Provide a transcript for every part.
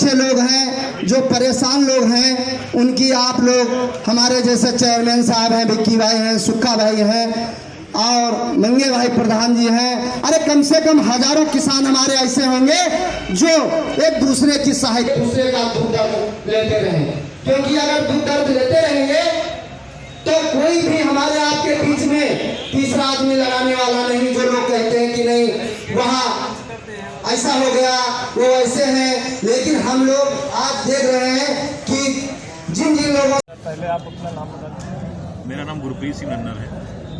अच्छे लोग हैं, जो परेशान लोग हैं, उनकी आप लोग, हमारे जैसे चेयरमैन साहब हैं, विक्की भाई हैं, सुक्का भाई हैं और मंगे भाई प्रधान जी हैं, अरे कम से कम हजारों किसान हमारे ऐसे होंगे जो एक दूसरे की सहायता, दूसरे का दुख दर्द लेते रहें, क्योंकि अगर दुख दर्द लेते रहेंगे तो कोई भी हमारे आपके बीच में तीसरा आदमी लगाने वाला नहीं। जो लोग कहते हैं कि नहीं वहाँ ऐसा हो गया, वो ऐसे हैं, लेकिन हम लोग आज देख रहे हैं कि जिन जिन लोगों, पहले आप अपना नाम बता दीजिए। मेरा नाम गुरप्रीत सिंह नन्नर है,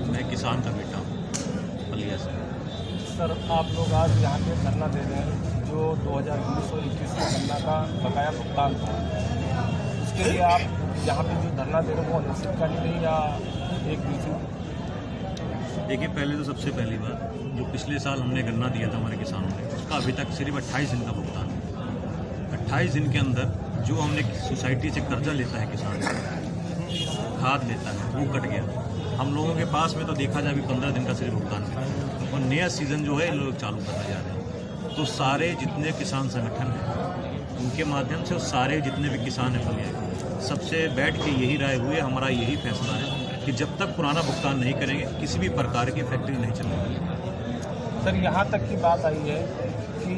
मैं किसान का बेटा हूँ बलिया से। सर, आप लोग आज यहाँ पे धरना दे रहे हैं जो 2020 और 21 का गन्ना का बकाया भुगतान था, उसके लिए आप यहाँ पे जो धरना दे रहे हैं वो अनिश्चितकालीन नहीं या एक दूसरे? देखिए, पहले तो सबसे पहली बात, जो पिछले साल हमने गन्ना दिया था हमारे किसानों ने, उसका अभी तक सिर्फ 28 दिन का भुगतान है। 28 दिन के अंदर जो हमने सोसाइटी से कर्जा लेता है किसान, खाद लेता है, वो कट गया। हम लोगों के पास में तो देखा जाए अभी 15 दिन का सिर्फ भुगतान है और नया सीज़न जो है इन लोग चालू करना जा रहे हैं। तो सारे जितने किसान संगठन हैं उनके माध्यम से सारे जितने भी किसान हैं बलिया के, सबसे बैठ के यही राय हुई है, हमारा यही फैसला है कि जब तक पुराना भुगतान नहीं करेंगे किसी भी प्रकार की फैक्ट्री नहीं चलेगी। सर, यहाँ तक की बात आई है कि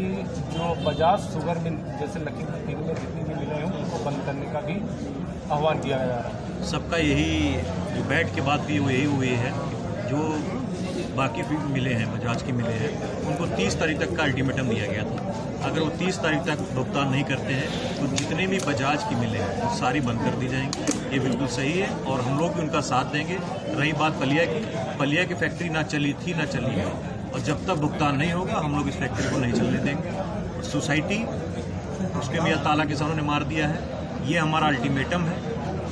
जो बजाज शुगर मिल जैसे लखीमपुर में जितनी भी मिलें हैं उनको बंद करने का भी आह्वान किया जा रहा है। सबका यही जो बैठ के बात भी वो यही हुई है, जो बाकी भी मिले हैं, बजाज की मिले हैं, उनको 30 तारीख तक का अल्टीमेटम दिया गया था। अगर वो 30 तारीख तक भुगतान नहीं करते हैं तो जितने भी बजाज की मिले हैं वो सारी बंद कर दी जाएंगी। ये बिल्कुल सही है और हम लोग भी उनका साथ देंगे। रही बात पलिया की फैक्ट्री ना चली थी ना चली है, और जब तक भुगतान नहीं होगा हम लोग इस फैक्ट्री को नहीं चलने देंगे। सोसाइटी उसके भी ताला किसानों ने मार दिया है, ये हमारा अल्टीमेटम है।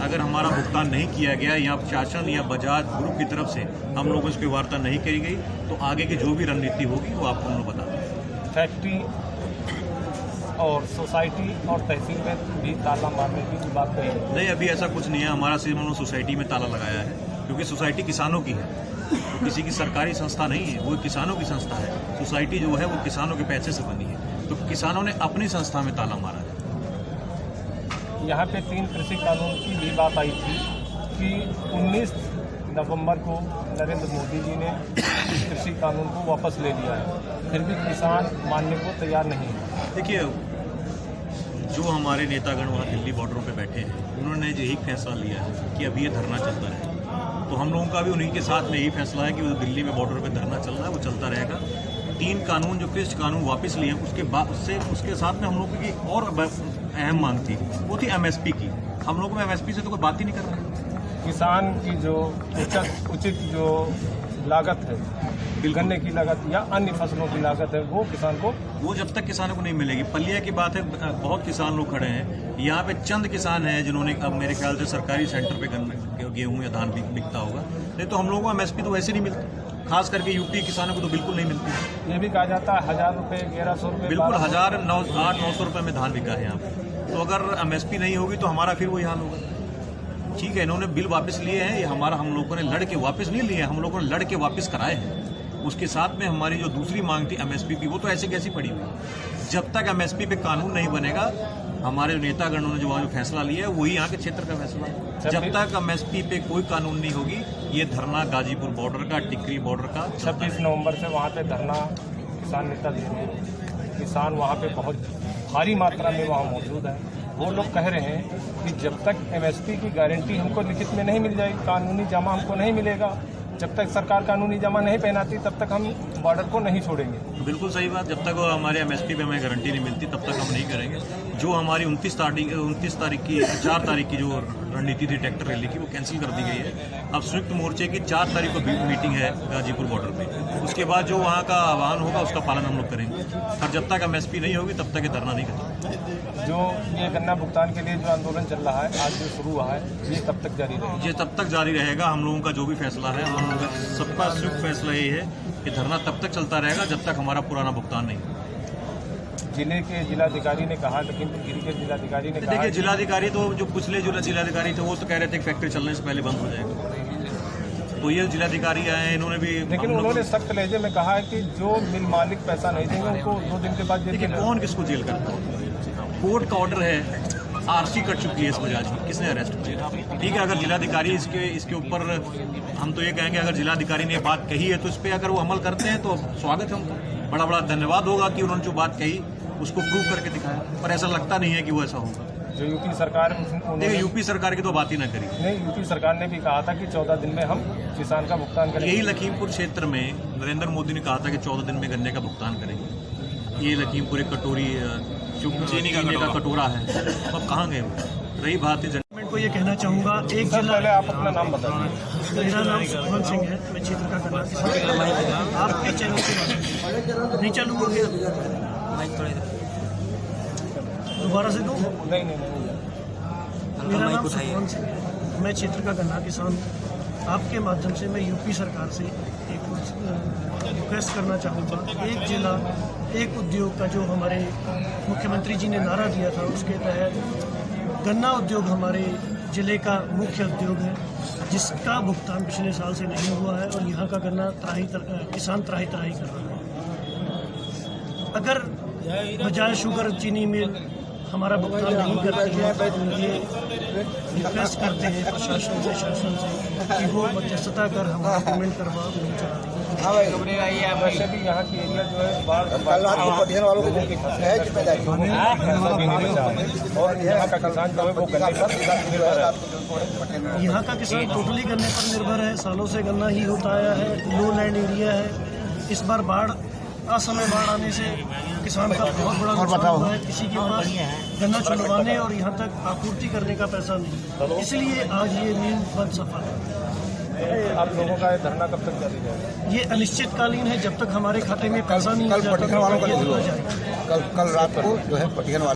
अगर हमारा भुगतान नहीं किया गया या शासन या बजाज ग्रुप की तरफ से हम लोगों से कोई वार्ता नहीं करी गई तो आगे की जो भी रणनीति होगी वो आपको हम लोग बता देंगे। फैक्ट्री और सोसाइटी और तहसील में भी ताला मारने की बात कही नहीं, अभी ऐसा कुछ नहीं है। हमारा सिर्फ हम लोग सोसाइटी में ताला लगाया है, क्योंकि सोसाइटी किसानों की है, तो किसी की सरकारी संस्था नहीं है, वो किसानों की संस्था है। सोसाइटी जो है वो किसानों के पैसे से बनी है, तो किसानों ने अपनी संस्था में ताला मारा है। यहाँ पे 3 कृषि कानून की भी बात आई थी कि 19 नवंबर को नरेंद्र मोदी जी ने कृषि कानून को वापस ले लिया है, फिर भी किसान मानने को तैयार नहीं है। देखिए, जो हमारे नेतागण वहाँ दिल्ली बॉर्डरों पे बैठे हैं, उन्होंने यही फैसला लिया है कि अभी ये धरना चलता रहे, तो हम लोगों का भी उन्हीं के साथ में यही फैसला है कि वो दिल्ली में बॉर्डर पे धरना चल रहा है, वो चलता रहेगा। 3 कानून जो कृषि कानून वापस लिए हैं, उसके बाद उसके साथ में हम लोगों की और अहम मांग थी, वो थी MSP की। हम लोगों में MSP से तो कोई बात ही नहीं कर रहा है। किसान की जो उचित जो लागत है, गन्ने की लागत या अन्य फसलों की लागत है, वो किसान को, वो जब तक किसानों को नहीं मिलेगी। पलिया की बात है, बहुत किसान लोग खड़े हैं यहाँ पे, चंद किसान हैं जिन्होंने, अब मेरे ख्याल से सरकारी सेंटर पे गेहूं या धान बिकता होगा, नहीं तो हम लोगों को MSP तो वैसे नहीं मिलती, खास करके यूपी किसानों को तो बिल्कुल नहीं मिलती। ये भी कहा जाता है 1000 रुपये 1100 रुपये, बिल्कुल 800-900 रुपये में धान बिका है यहाँ पे। तो अगर MSP नहीं होगी तो हमारा फिर वही हाल होगा। ठीक है, इन्होंने बिल वापस लिए हैं, ये हमारा, हम लोगों ने लड़ के वापस नहीं लिए, हम लोगों ने लड़ के वापस कराए हैं। उसके साथ में हमारी जो दूसरी मांग थी MSP की, वो तो ऐसे कैसी पड़ी हुई। जब तक MSP पे कानून नहीं बनेगा, हमारे नेतागणों ने जो फैसला लिया है वही यहाँ के क्षेत्र का फैसला है। जब तक MSP पे कोई कानून नहीं होगी, ये धरना गाजीपुर बॉर्डर का, टिकरी बॉर्डर का 26 नवंबर से वहाँ पे धरना किसान नेता दे रहे हैं। किसान वहाँ पे बहुत भारी मात्रा में वहाँ मौजूद है। वो लोग कह रहे हैं कि जब तक MSP की गारंटी हमको लिखित में नहीं मिल जाएगी, कानूनी जमा हमको नहीं मिलेगा, जब तक सरकार कानूनी जमा नहीं पहनाती तब तक हम बॉर्डर को नहीं छोड़ेंगे। बिल्कुल सही बात, जब तक हमारे MSP पे हमें गारंटी नहीं मिलती तब तक हम नहीं करेंगे। जो हमारी 29 तारीख की 4 तारीख की जो रणनीति थी ट्रैक्टर रैली की, वो कैंसिल कर दी गई है। अब संयुक्त मोर्चे की 4 तारीख को मीटिंग है गाजीपुर बॉर्डर पे, उसके बाद जो वहाँ का आह्वान होगा उसका पालन हम लोग करेंगे, और जब तक MSP नहीं होगी तब तक ये धरना नहीं खत्म। जो ये गन्ना भुगतान के लिए जो आंदोलन चल रहा है, आज जो शुरू हुआ है, ये तब तक जारी रहेगा? ये तब तक जारी रहेगा। हम लोगों का जो भी फैसला है, हम लोगों का सबका संयुक्त फैसला ये है कि धरना तब तक चलता रहेगा जब तक हमारा पुराना भुगतान नहीं। जिले के जिलाधिकारी ने कहा, लखीमपुर खीरी के जिलाधिकारी ने कहा, देखिए, जिलाधिकारी तो जो पिछले जो जिलाधिकारी थे वो तो कह रहे थे कि फैक्ट्री चलने से पहले बंद हो जाएगा, तो ये जिलाधिकारी आए हैं, इन्होंने भी, लेकिन उन्होंने सख्त लहजे में कहा है कि जो मिल मालिक पैसा नहीं देंगे उनको 2 दिन के बाद जेल। देखिए, कौन किसको जेल करता है, कोर्ट का ऑर्डर है, आरसी कट चुकी है इस बजाज की, किसने अरेस्ट किया? ठीक है, अगर जिलाधिकारी इसके ऊपर, हम तो ये कहेंगे अगर जिलाधिकारी ने बात कही है तो इस पर अगर वो अमल करते हैं तो स्वागत है उनका, बड़ा बड़ा धन्यवाद होगा कि उन्होंने जो बात कही उसको प्रूव करके दिखाया, पर ऐसा लगता नहीं है कि वो ऐसा होगा। जो यूपी सरकार, देखिए यूपी सरकार की तो बात ही ना करी। नहीं, यूपी सरकार ने भी कहा था कि 14 दिन में हम किसान का भुगतान करेंगे। यही लखीमपुर क्षेत्र में नरेंद्र मोदी ने कहा था कि 14 दिन में गन्ने का भुगतान करेंगे। ये लखीमपुर एक कटोरी चीनी का कटोरा है, तो अब कहाँ गए वो? रही बात है गवर्नमेंट को ये कहना चाहूँगा, एक सर जिला, पहले आप अपना नाम बताइए। मेरा नाम सुखवंत सिंह है, मैं क्षेत्र का गन्ना किसान। आपके चैनल से नहीं चालू हो गया, दोबारा से दो। नहीं, मेरा नाम सुखवंत सिंह है, मैं क्षेत्र का गन्ना किसान। आपके माध्यम से मैं यूपी सरकार से एक रिक्वेस्ट करना चाहूँगा, एक जिला एक उद्योग का जो हमारे मुख्यमंत्री जी ने नारा दिया था, उसके तहत गन्ना उद्योग हमारे जिले का मुख्य उद्योग है, जिसका भुगतान पिछले साल से नहीं हुआ है और यहाँ का गन्ना किसान त्राही त्राही कर रहा है। अगर बजाय शुगर चीनी मिल हमारा भुगतान नहीं करती है तो ये रिक्वेस्ट करते हैं प्रशासन से, शासन से कि वो मध्यस्थता कर हमारा पेमेंट करवा नहीं चाह रही है। वैसे भी यहाँ की एरिया जो है बाढ़ लोगों की फसल है और यहाँ का किसान जो है वो गन्ने पर निर्भर है। यहाँ का किसान टोटली गन्ने पर निर्भर है, सालों से गन्ना ही होता आया है, लो लैंड एरिया है। इस बार असमय बाढ़ आने से किसान का बहुत बड़ा नुकसान हुआ है, किसी के पास गन्ना छुड़वाने और यहाँ तक आपूर्ति करने का पैसा नहीं, इसलिए आज ये मिल बंद सफल है। आप लोगों का धरना कब तक जारी रहेगा? ये अनिश्चितकालीन है, जब तक हमारे खाते में पैसा नहीं कल रात को जो है पटियाला